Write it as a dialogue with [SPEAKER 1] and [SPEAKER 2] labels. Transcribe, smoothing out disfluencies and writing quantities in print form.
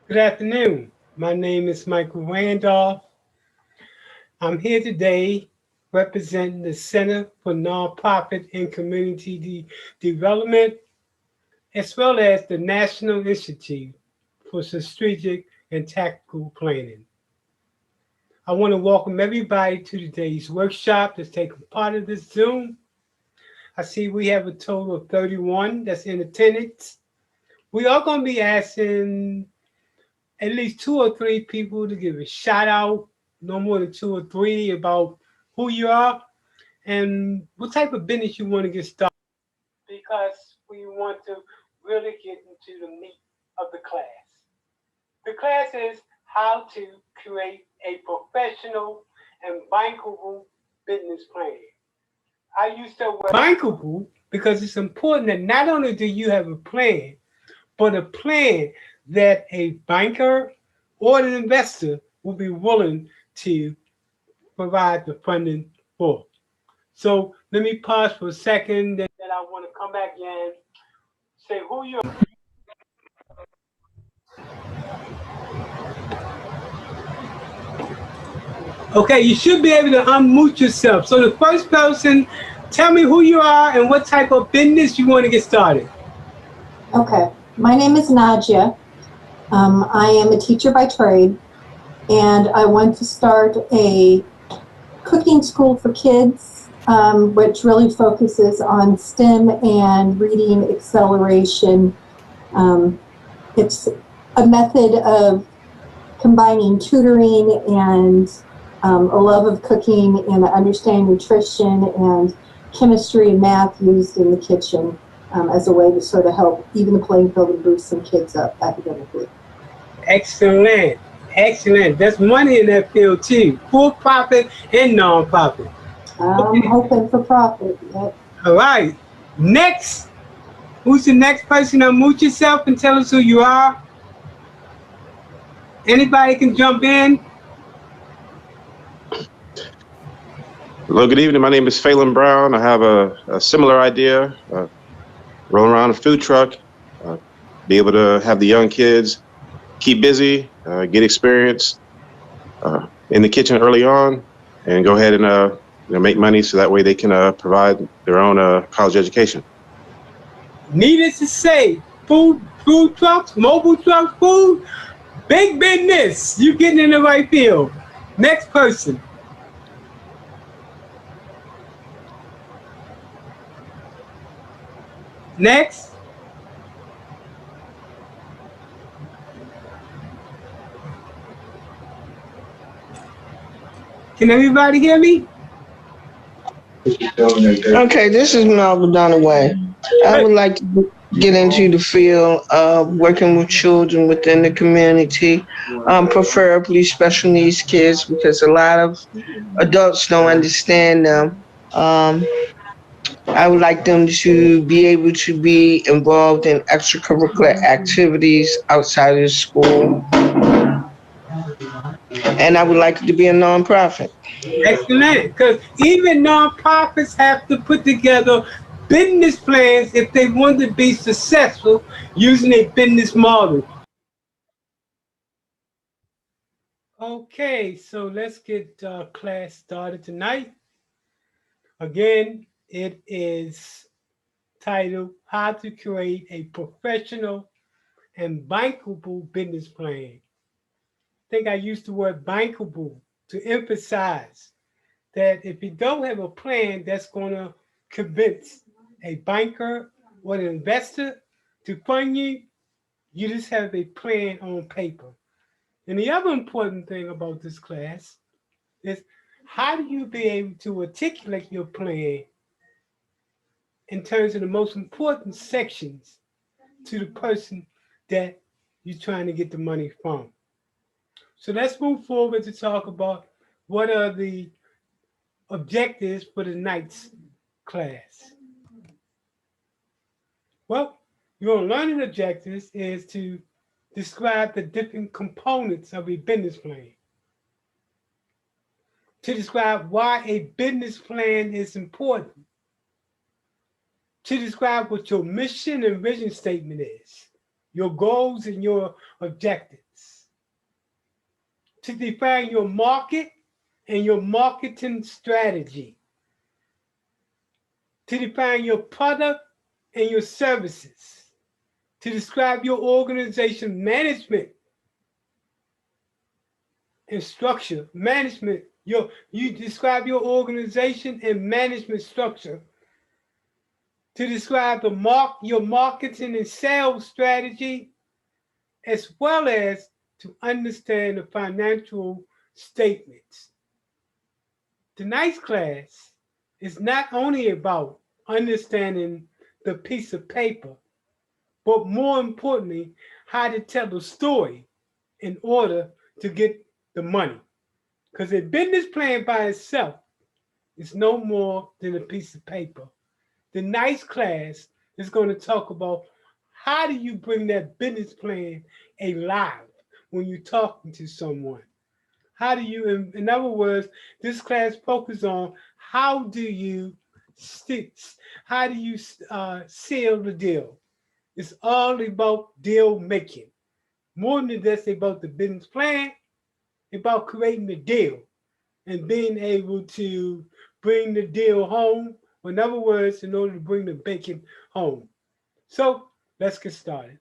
[SPEAKER 1] Good afternoon. My name is Michael Randolph. I'm here today representing the Center for Nonprofit and Community Development, as well as the National Institute for Strategic and Tactical Planning. I want to welcome everybody to today's workshop that's taking part of this Zoom. I see we have a total of 31 that's in attendance. We are going to be asking at least two or three people to give a shout out, no more than two or three, about who you are and what type of business you want to get started, because we want to really get into the meat of the class. The class is how to create a professional and bankable business plan. I use the word bankable because it's important that not only do you have a plan, but a plan that a banker or an investor will be willing to provide the funding for. So let me pause for a second, then I want to come back and say who you are. Okay, you should be able to unmute yourself. So the first person, tell me who you are and what type of business you want to get started.
[SPEAKER 2] Okay, my name is Nadia. I am a teacher by trade, and I want to start a cooking school for kids, which really focuses on STEM and reading acceleration. It's a method of combining tutoring and a love of cooking and understanding nutrition and chemistry and math used in the kitchen as a way to sort of help even the playing field and boost some kids up academically.
[SPEAKER 1] Excellent. Excellent. There's money in that field too, for profit and non-profit.
[SPEAKER 2] I'm hoping for profit. Yep.
[SPEAKER 1] All right. Next, who's the next person? Unmute yourself and tell us who you are. Anybody can jump in.
[SPEAKER 3] Hello, good evening. My name is Phelan Brown. I have a similar idea, roll around a food truck, be able to have the young kids keep busy, get experience in the kitchen early on, and go ahead and make money so that way they can provide their own college education.
[SPEAKER 1] Needless to say, food trucks, mobile trucks, food, big business. You getting in the right field. Next person. Next. Can everybody hear me?
[SPEAKER 4] Okay, this is Melvin Dunaway. I would like to get into the field of working with children within the community, preferably special needs kids, because a lot of adults don't understand them. I would like them to be able to be involved in extracurricular activities outside of school, and I would like it to be a nonprofit.
[SPEAKER 1] Excellent. Because even nonprofits have to put together business plans if they want to be successful using a business model. Okay, so let's get class started tonight. Again, it is titled How to Create a Professional and Bankable Business Plan. I think I used the word bankable to emphasize that if you don't have a plan that's going to convince a banker or an investor to fund you, you just have a plan on paper. And the other important thing about this class is how do you be able to articulate your plan in terms of the most important sections to the person that you're trying to get the money from. So let's move forward to talk about what are the objectives for the night's class. Well, your learning objectives is to describe the different components of a business plan, to describe why a business plan is important, to describe what your mission and vision statement is, your goals and your objectives. to define your market and your marketing strategy, to define your product and your services, to describe your organization management and structure. Management, you describe your organization and management structure, to describe your marketing and sales strategy, as well as to understand the financial statements. Tonight's class is not only about understanding the piece of paper, but more importantly, how to tell the story in order to get the money. Because a business plan by itself is no more than a piece of paper. Tonight's class is going to talk about how do you bring that business plan alive when you're talking to someone. How do you, in other words, this class focuses on how do you seal the deal. It's all about deal making. More than just about the business plan, about creating the deal and being able to bring the deal home. In other words, in order to bring the bacon home. So let's get started.